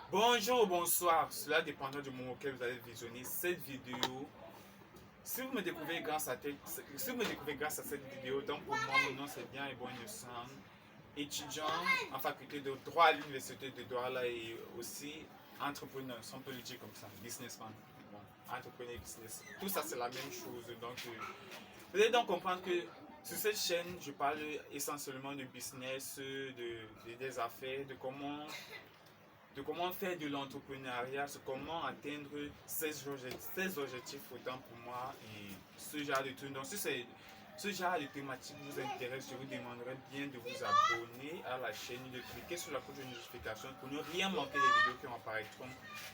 Bonjour ou bonsoir, cela dépendra du moment auquel vous allez visionner cette vidéo. Si vous me découvrez grâce à cette vidéo, donc pour moi, mon nom c'est bien et bon innocent, étudiant en faculté de droit à l'université de Douala et aussi entrepreneur, si on peut le dire comme ça, businessman. Bon, entrepreneur et business. Tout ça c'est la même chose. Donc, vous allez donc comprendre que sur cette chaîne, je parle essentiellement de business, des affaires, de comment faire de l'entrepreneuriat, comment atteindre ces objectifs autant pour moi et ce genre de trucs. Donc, si ce genre de thématique vous intéresse, je vous demanderai bien de vous abonner à la chaîne, de cliquer sur la cloche de notification pour ne rien manquer des vidéos qui apparaîtront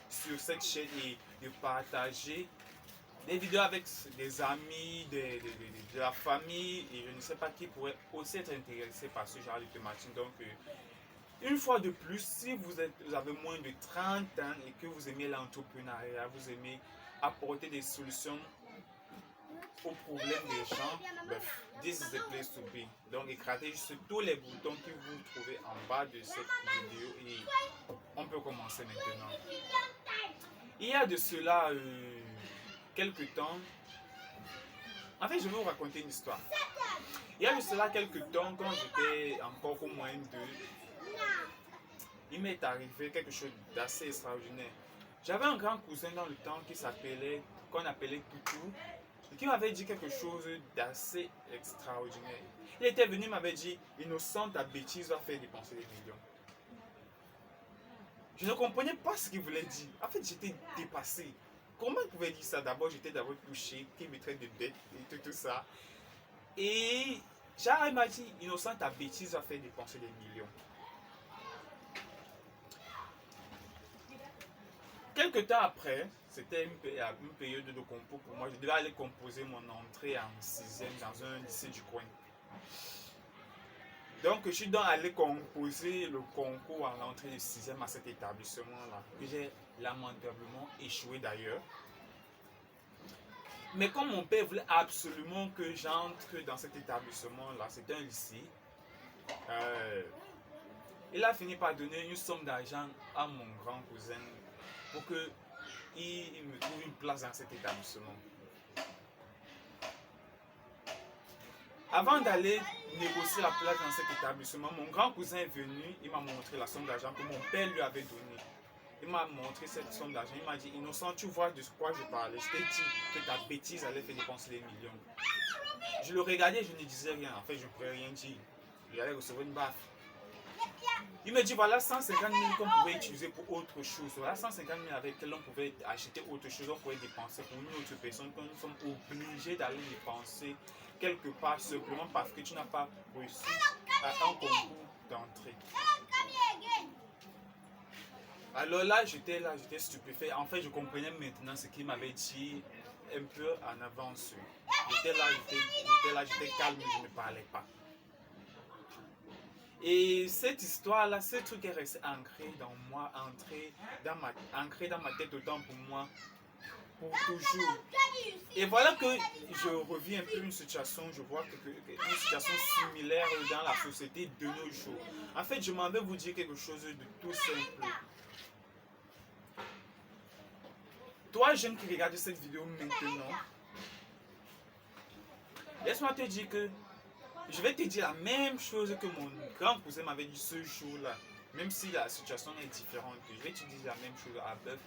sur cette chaîne et de partager des vidéos avec des amis, de la famille et je ne sais pas qui pourrait aussi être intéressé par ce genre de thématique. Donc, une fois de plus, si vous avez moins de 30 ans et que vous aimez l'entrepreneuriat, vous aimez apporter des solutions aux problèmes des gens, bref, this is the place to be. Donc, écratez juste tous les boutons que vous trouvez en bas de cette vidéo et on peut commencer maintenant. Il y a de cela quelques temps, en fait, je vais vous raconter une histoire. Il y a de cela quelques temps, quand j'étais encore au moins de il m'est arrivé quelque chose d'assez extraordinaire. J'avais un grand cousin dans le temps qu'on appelait Toutou, et qui m'avait dit quelque chose d'assez extraordinaire. Il était venu, m'avait dit, innocent, ta bêtise va faire dépenser des millions. Je ne comprenais pas ce qu'il voulait dire. En fait, j'étais dépassé. Comment il pouvait dire ça? D'abord, j'étais d'abord touché, qu'il me traite de bête et tout ça. Et Charles m'a dit, innocent, ta bêtise va faire dépenser des millions. Quelque temps après, c'était une période de concours pour moi. Je devais aller composer mon entrée en 6e dans un lycée du coin. Donc, je suis donc allé composer le concours en entrée de 6e à cet établissement-là, que j'ai lamentablement échoué d'ailleurs. Mais comme mon père voulait absolument que j'entre dans cet établissement-là, c'était un lycée, il a fini par donner une somme d'argent à mon grand cousin pour qu'il me trouve une place dans cet établissement. Avant d'aller négocier la place dans cet établissement, mon grand cousin est venu, il m'a montré la somme d'argent que mon père lui avait donnée. Il m'a montré cette somme d'argent, il m'a dit, innocent, tu vois de quoi je parlais. Je t'ai dit que ta bêtise allait faire dépenser des millions. Je le regardais, je ne disais rien, en fait je ne pouvais rien dire. Il allait recevoir une baffe. Il me dit, voilà 150 000 qu'on pouvait utiliser pour autre chose. Voilà 150 000 avec lesquels on pouvait acheter autre chose, on pouvait dépenser pour une autre personne, que nous sommes obligés d'aller dépenser quelque part simplement parce que tu n'as pas reçu à un concours d'entrée. Alors là, j'étais stupéfait. En fait, je comprenais maintenant ce qu'il m'avait dit un peu en avance. J'étais calme, je ne parlais pas. Et cette histoire-là, ce truc est resté ancré dans moi, ancré dans ma tête autant pour moi, pour toujours. Et voilà que je revis un peu une situation, je vois une situation similaire dans la société de nos jours. En fait, je m'en vais vous dire quelque chose de tout simple. Toi, jeune qui regarde cette vidéo maintenant, laisse-moi te dire que je vais te dire la même chose que mon grand cousin m'avait dit ce jour-là. Même si la situation est différente, je vais te dire la même chose à bœuf.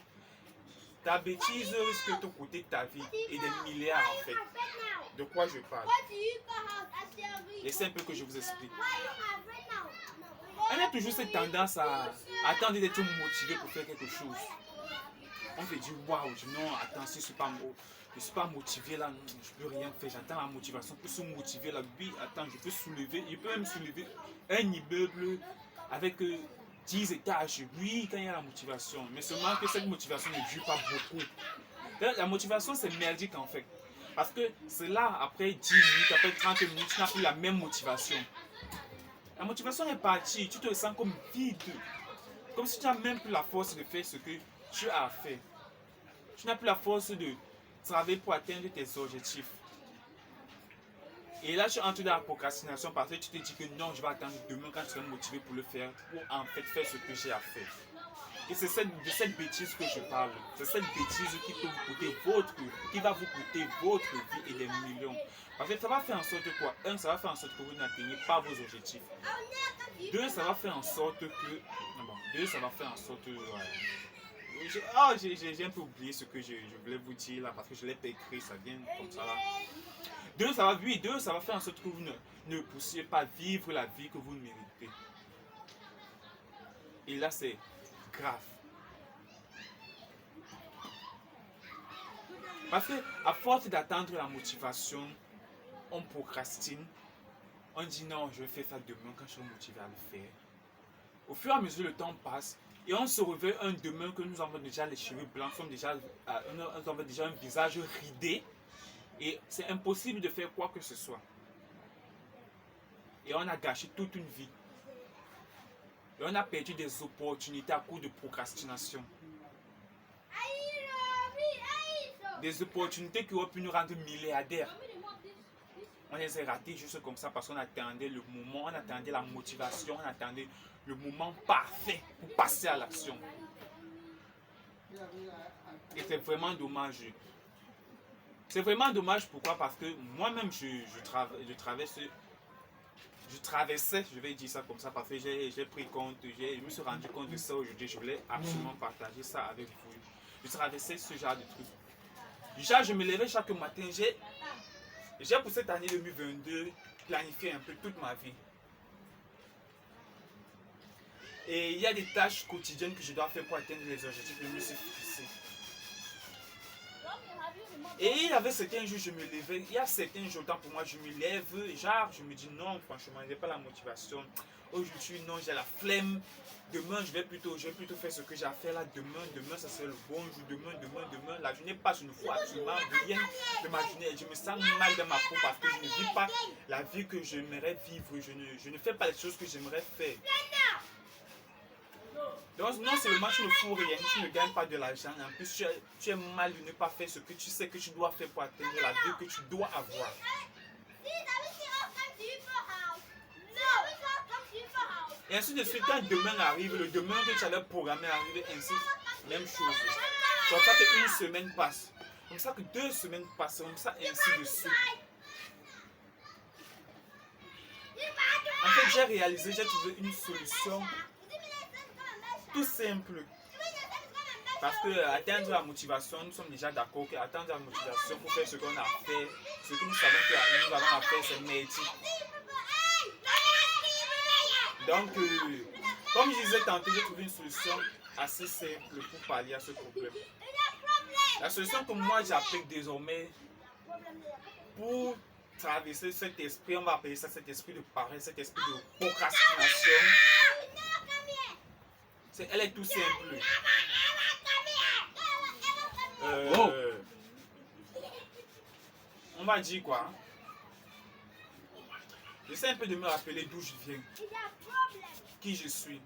Ta bêtise risque de te coûter ta vie et des milliards en fait. De quoi je parle? Laissez un peu que je vous explique. On a toujours cette tendance à attendre d'être motivé pour faire quelque chose. On te dit waouh, non, attends, si je ne suis pas motivé là, je ne peux rien faire. J'attends la motivation pour se motiver là. Oui, attends, je peux même soulever un immeuble avec 10 étages. Oui, quand il y a la motivation. Mais seulement que cette motivation ne dure pas beaucoup. La motivation, c'est merdique en fait. Parce que c'est là, après 10 minutes, après 30 minutes, tu n'as plus la même motivation. La motivation est partie, tu te sens comme vide. Comme si tu n'as même plus la force de faire ce que tu as fait. Tu n'as plus la force de travailler pour atteindre tes objectifs. Et là, tu entres dans la procrastination parce que tu te dis que non, je vais attendre demain quand tu seras motivé pour le faire, pour en fait faire ce que j'ai à faire. Et c'est de cette bêtise que je parle. C'est cette bêtise qui peut vous coûter qui va vous coûter votre vie et des millions. Parce que ça va faire en sorte quoi? Un, ça va faire en sorte que vous n'atteignez pas vos objectifs. Deux, ça va faire en sorte que... Bon, deux, ça va faire en sorte... J'ai un peu oublié ce que je voulais vous dire là parce que je l'ai pas écrit, ça vient comme ça là. Deux, ça va faire en sorte que vous ne puissiez pas vivre la vie que vous méritez. Et là, c'est grave. Parce que à force d'attendre la motivation, on procrastine. On dit non, je vais faire ça demain quand je serai motivé à le faire. Au fur et à mesure, le temps passe et on se réveille un demain que nous avons déjà les cheveux blancs, nous avons déjà un visage ridé et c'est impossible de faire quoi que ce soit. Et on a gâché toute une vie. Et on a perdu des opportunités à cause de procrastination. Des opportunités qui auraient pu nous rendre milliardaires. On les a ratés juste comme ça parce qu'on attendait le moment, on attendait la motivation, on attendait le moment parfait pour passer à l'action. Et c'est vraiment dommage. C'est vraiment dommage, pourquoi? Parce que moi-même je traversais, je vais dire ça comme ça, parce que j'ai pris compte, je me suis rendu compte de ça aujourd'hui, je voulais absolument partager ça avec vous. Je traversais ce genre de trucs. Déjà, je me levais chaque matin, j'ai pour cette année 2022 planifié un peu toute ma vie. Et il y a des tâches quotidiennes que je dois faire pour atteindre les objectifs que je me suis fixés. Et il y avait certains jours, je me levais, il y a certains jours, pour moi, je me lève, genre, je me dis non, franchement, je n'ai pas la motivation. Aujourd'hui, non, j'ai la flemme. Demain, je vais plutôt faire ce que j'ai à faire là. Demain, ça serait le bon jour. Demain. La journée passe, je ne vois absolument rien de ma journée. Je me sens mal dans ma peau parce que je ne vis pas la vie que j'aimerais vivre. Je ne fais pas les choses que j'aimerais faire. Donc, non seulement tu ne fous rien, tu ne gagnes pas de l'argent, en plus tu es mal de ne pas faire ce que tu sais que tu dois faire pour atteindre la vie que tu dois avoir. Et ainsi de suite, quand demain arrive, le demain que tu avais programmé arrive, ainsi, même chose. C'est comme ça qu'une semaine passe, comme ça que 2 semaines passent, comme ça, ainsi de suite. En fait, j'ai trouvé une solution tout simple. Parce que atteindre la motivation, nous sommes déjà d'accord qu'atteindre la motivation pour faire ce qu'on a fait, ce que nous savons que nous avons à faire, c'est métier. Donc, comme je disais tantôt, j'ai trouvé une solution assez simple pour pallier à ce problème. La solution que moi j'applique désormais pour traverser cet esprit, on va appeler ça cet esprit de paresse, cet esprit de procrastination, elle est tout simple. On va dire quoi? J'essaie un peu de me rappeler d'où je viens, qui je suis.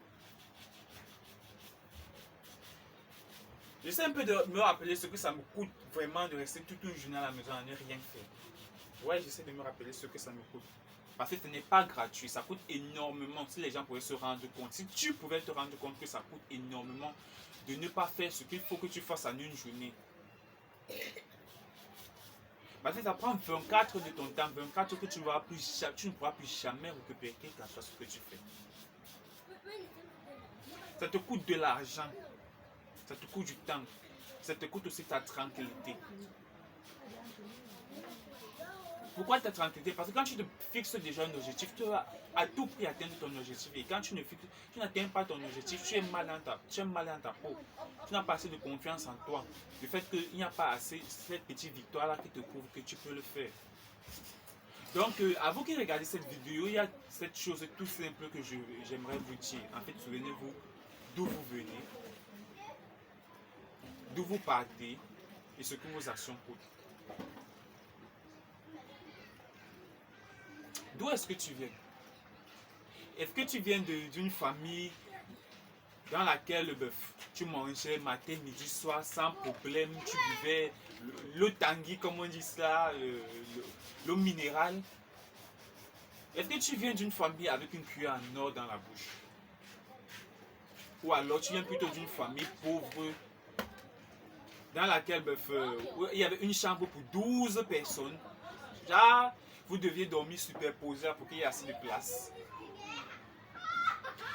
J'essaie un peu de me rappeler ce que ça me coûte vraiment de rester toute une journée à la maison à ne rien faire. Ouais, j'essaie de me rappeler ce que ça me coûte. Parce que ce n'est pas gratuit, ça coûte énormément. Si les gens pouvaient se rendre compte, si tu pouvais te rendre compte que ça coûte énormément de ne pas faire ce qu'il faut que tu fasses en une journée. Parce que ça prend 24 de ton temps, 24 que tu ne pourras plus jamais récupérer quelque chose que tu fais. Ça te coûte de l'argent, ça te coûte du temps, ça te coûte aussi ta tranquillité. Pourquoi ta tranquillité? Parce que quand tu te fixes déjà un objectif, tu vas à tout prix atteindre ton objectif. Et quand tu n'atteins pas ton objectif, tu es mal dans ta peau. Tu n'as pas assez de confiance en toi. Le fait qu'il n'y a pas assez cette petite victoire-là qui te prouve que tu peux le faire. Donc, à vous qui regardez cette vidéo, il y a cette chose tout simple que j'aimerais vous dire. En fait, souvenez-vous d'où vous venez, d'où vous partez et ce que vos actions coûtent. D'où est-ce que tu viens? Est-ce que tu viens d'une famille dans laquelle tu mangeais matin, midi, soir sans problème, tu buvais l'eau tanguy, comme on dit ça, l'eau minérale? Est-ce que tu viens d'une famille avec une cuillère en or dans la bouche? ou alors tu viens plutôt d'une famille pauvre dans laquelle il y avait une chambre pour 12 personnes. Là, vous deviez dormir superposé pour qu'il y ait assez de place.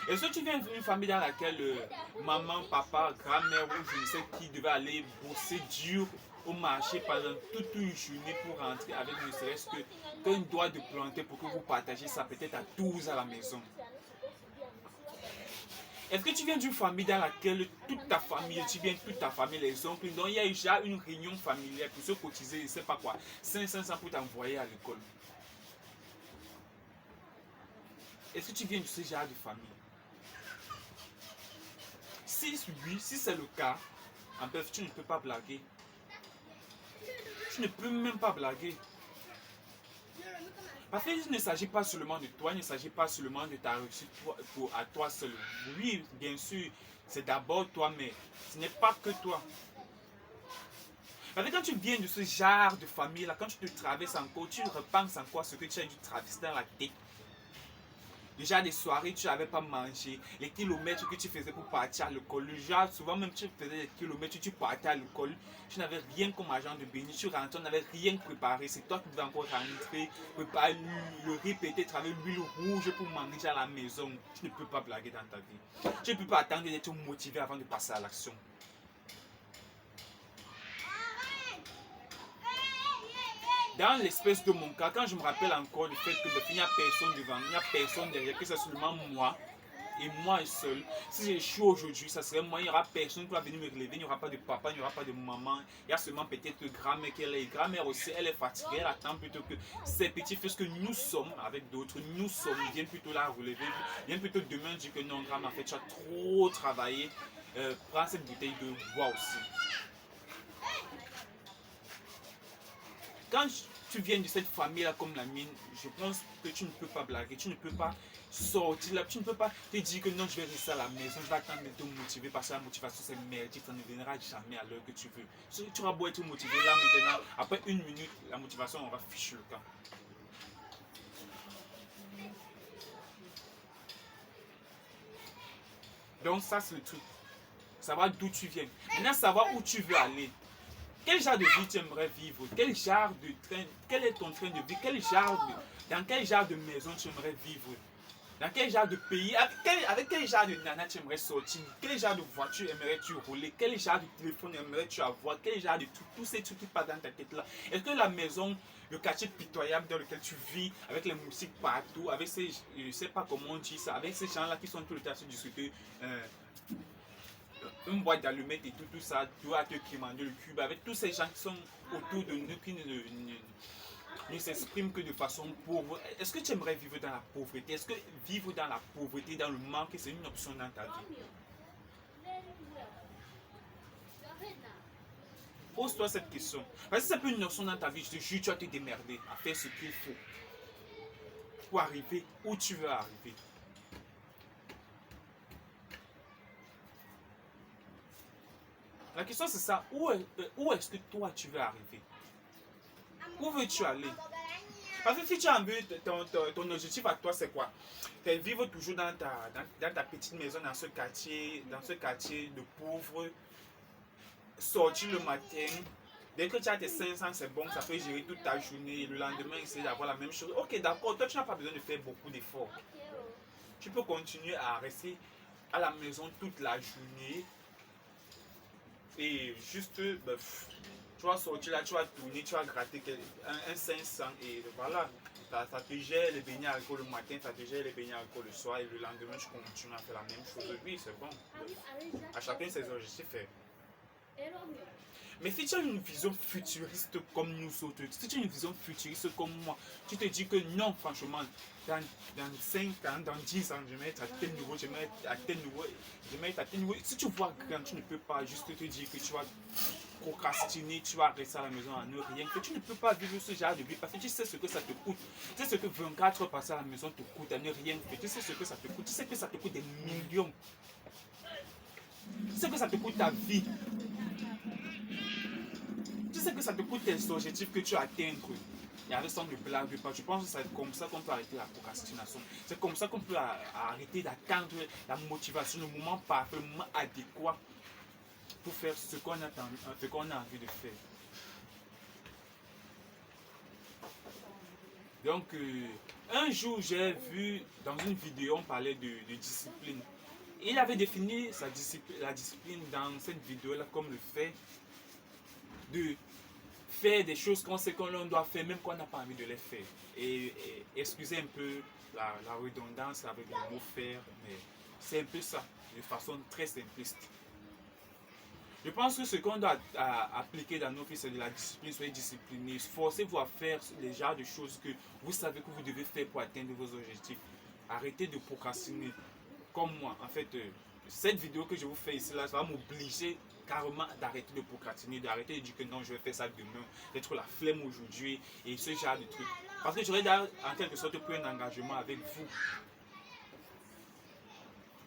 Est-ce que tu viens d'une famille dans laquelle maman, papa, grand-mère ou je ne sais qui devait aller bosser dur au marché pendant toute une journée pour rentrer avec ne serait-ce qu'un doigt de planter pour que vous partagiez ça peut-être à 12 à la maison? Est-ce que tu viens d'une famille dans laquelle toute ta famille, les oncles, donc il y a déjà une réunion familiale pour se cotiser, je ne sais pas quoi, 500 pour t'envoyer à l'école? Est-ce que tu viens de ce genre de famille? Si oui, si c'est le cas, en bref, tu ne peux pas blaguer. Tu ne peux même pas blaguer. Parce qu'il ne s'agit pas seulement de toi, il ne s'agit pas seulement de ta réussite à toi seul. Oui, bien sûr, c'est d'abord toi, mais ce n'est pas que toi. Parce que quand tu viens de ce genre de famille-là, quand tu te traverses encore, tu repenses encore à ce que tu as dû traverser dans la tête. Déjà des soirées, tu n'avais pas mangé, les kilomètres que tu faisais pour partir à l'école. Déjà, souvent même tu faisais des kilomètres, tu partais à l'école, tu n'avais rien comme agent de béni, tu rentrais, on n'avait rien préparé. C'est toi qui devais encore rentrer, préparer le riz, peut-être avec l'huile rouge pour manger à la maison. Tu ne peux pas blaguer dans ta vie. Tu ne peux pas attendre d'être motivé avant de passer à l'action. Dans l'espèce de mon cas, quand je me rappelle encore du fait qu'il n'y a personne devant, il n'y a personne derrière, que c'est seulement moi et moi seul. Si j'échoue aujourd'hui, ça serait moi, il n'y aura personne qui va venir me relever, il n'y aura pas de papa, il n'y aura pas de maman, il y a seulement peut-être grand-mère qui est là. Et grand-mère aussi, elle est fatiguée, elle attend plutôt que ses petits fils que nous sommes avec d'autres, nous sommes, viennent plutôt la relever, viennent plutôt demain dire que non, grand-mère, en fait, tu as trop travaillé, prends cette bouteille de bois aussi. Quand tu viens de cette famille-là comme la mienne, je pense que tu ne peux pas blaguer, tu ne peux pas sortir là, tu ne peux pas te dire que non, je vais rester à la maison, je vais attendre de te motiver parce que la motivation c'est merdique, ça ne viendra jamais à l'heure que tu veux. Tu auras beau être motivé là maintenant, après une minute, la motivation aura fichu le camp. Donc ça c'est le truc, savoir d'où tu viens. Maintenant savoir où tu veux aller. Quel genre de vie tu aimerais vivre? Quel genre de train? Quel est ton train de vie? Dans quel genre de maison tu aimerais vivre? Dans quel genre de pays? Avec quel genre de nana tu aimerais sortir? Quel genre de voiture aimerais-tu rouler? Quel genre de téléphone aimerais-tu avoir? Quel genre de tout? Tous ces trucs qui passent dans ta tête là. Est-ce que la maison, le quartier pitoyable dans lequel tu vis, avec les musiques partout, avec ces, je ne sais pas comment on dit ça, avec ces gens là qui sont tout le temps sur discuter, une boîte d'allumettes et tout ça, doit te quémander le cube, avec tous ces gens qui sont autour de nous, qui ne s'expriment que de façon pauvre. Est-ce que tu aimerais vivre dans la pauvreté? Est-ce que vivre dans la pauvreté, dans le manque, c'est une option dans ta vie? Pose-toi cette question. Parce que c'est pas une option dans ta vie, je te jure, tu vas te démerder à faire ce qu'il faut pour arriver où tu veux arriver. La question c'est ça, où est-ce que toi tu veux arriver? Où veux-tu aller? Parce que si tu as envie, ton objectif à toi c'est quoi? C'est vivre toujours dans ta petite maison, dans ce quartier de pauvres, sortir le matin. Dès que tu as tes 500, c'est bon, ça peut gérer toute ta journée. Le lendemain, essayer d'avoir la même chose. Ok, d'accord, toi tu n'as pas besoin de faire beaucoup d'efforts. Tu peux continuer à rester à la maison toute la journée. Et juste, tu vas sortir là, tu vas tourner, tu vas gratter un 500 et voilà. Ça te gère les beignets alcool le matin, ça te gère les beignets alcool le soir et le lendemain tu continues à faire la même chose. Oui, c'est bon. À chacun ses objectifs. Mais si tu as une vision futuriste comme nous autres, si tu as une vision futuriste comme moi, tu te dis que non, franchement, dans 5 ans, dans 10 ans, je vais être à tel niveau, je vais être à tel niveau, je vais être à tel niveau. Si tu vois grand, tu ne peux pas juste te dire que tu vas procrastiner, tu vas rester à la maison à ne rien faire. Tu ne peux pas vivre ce genre de vie parce que tu sais ce que ça te coûte. Tu sais ce que 24 heures passées à la maison te coûte à ne rien faire. Tu sais ce que ça te coûte. Tu sais que ça te coûte des millions. Tu sais que ça te coûte ta vie. Tu sais que ça te coûte tes objectifs que tu atteindres. et avec ça on ne blague pas. Je pense que c'est comme ça qu'on peut arrêter la procrastination. C'est comme ça qu'on peut arrêter d'attendre la motivation, le moment parfait, le moment adéquat pour faire ce qu'on a envie de faire. Donc, un jour, j'ai vu dans une vidéo, on parlait de discipline. Il avait défini la discipline dans cette vidéo-là comme le fait de faire des choses qu'on sait qu'on doit faire, même qu'on n'a pas envie de les faire. Et excusez un peu la redondance avec le mot faire, mais c'est un peu ça, de façon très simpliste. Je pense que ce qu'on doit appliquer dans nos vies, c'est de la discipline. Soyez disciplinés. Forcez-vous à faire les genres de choses que vous savez que vous devez faire pour atteindre vos objectifs. Arrêtez de procrastiner. Comme moi, en fait, cette vidéo que je vous fais ici, là, ça va m'obliger carrément d'arrêter de procrastiner, d'arrêter de dire que non, je vais faire ça demain, d'être la flemme aujourd'hui et ce genre de trucs. Parce que j'aurais en quelque sorte pris un engagement avec vous.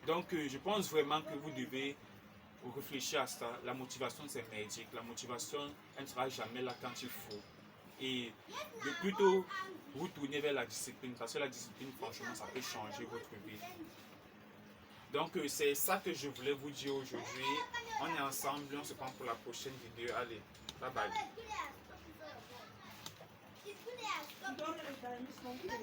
Donc, je pense vraiment que vous devez réfléchir à ça. La motivation, c'est magique. La motivation, elle ne sera jamais là quand il faut. Et de plutôt vous tourner vers la discipline, parce que la discipline, franchement, ça peut changer votre vie. Donc, c'est ça que je voulais vous dire aujourd'hui. On est ensemble, on se prend pour la prochaine vidéo. Allez, bye bye.